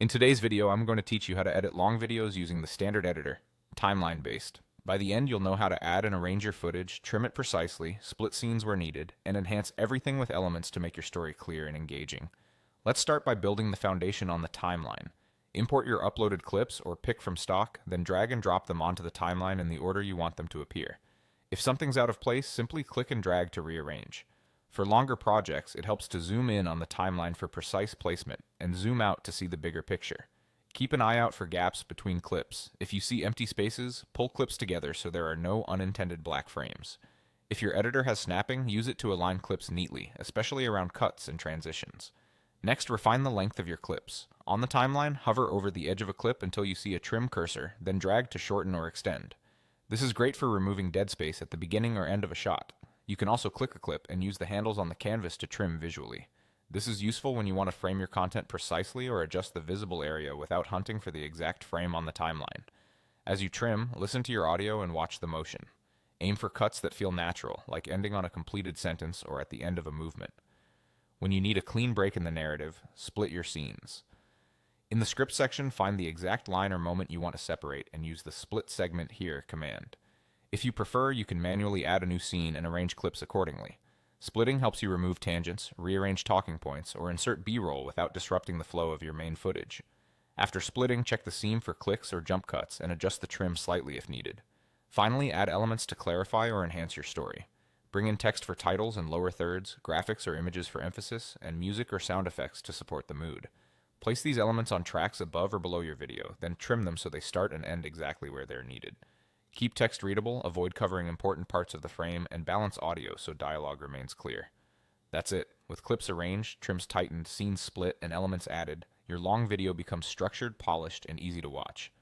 In today's video, I'm going to teach you how to edit long videos using the standard editor, timeline-based. By the end, you'll know how to add and arrange your footage, trim it precisely, split scenes where needed, and enhance everything with elements to make your story clear and engaging. Let's start by building the foundation on the timeline. Import your uploaded clips or pick from stock, then drag and drop them onto the timeline in the order you want them to appear. If something's out of place, simply click and drag to rearrange. For longer projects, it helps to zoom in on the timeline for precise placement and zoom out to see the bigger picture. Keep an eye out for gaps between clips. If you see empty spaces, pull clips together so there are no unintended black frames. If your editor has snapping, use it to align clips neatly, especially around cuts and transitions. Next, refine the length of your clips. On the timeline, hover over the edge of a clip until you see a trim cursor, then drag to shorten or extend. This is great for removing dead space at the beginning or end of a shot. You can also click a clip and use the handles on the canvas to trim visually. This is useful when you want to frame your content precisely or adjust the visible area without hunting for the exact frame on the timeline. As you trim, listen to your audio and watch the motion. Aim for cuts that feel natural, like ending on a completed sentence or at the end of a movement. When you need a clean break in the narrative, split your scenes. In the script section, find the exact line or moment you want to separate and use the Split Segment Here command. If you prefer, you can manually add a new scene and arrange clips accordingly. Splitting helps you remove tangents, rearrange talking points, or insert B-roll without disrupting the flow of your main footage. After splitting, check the seam for clicks or jump cuts and adjust the trim slightly if needed. Finally, add elements to clarify or enhance your story. Bring in text for titles and lower thirds, graphics or images for emphasis, and music or sound effects to support the mood. Place these elements on tracks above or below your video, then trim them so they start and end exactly where they're needed. Keep text readable, avoid covering important parts of the frame, and balance audio so dialogue remains clear. That's it. With clips arranged, trims tightened, scenes split, and elements added, your long video becomes structured, polished, and easy to watch.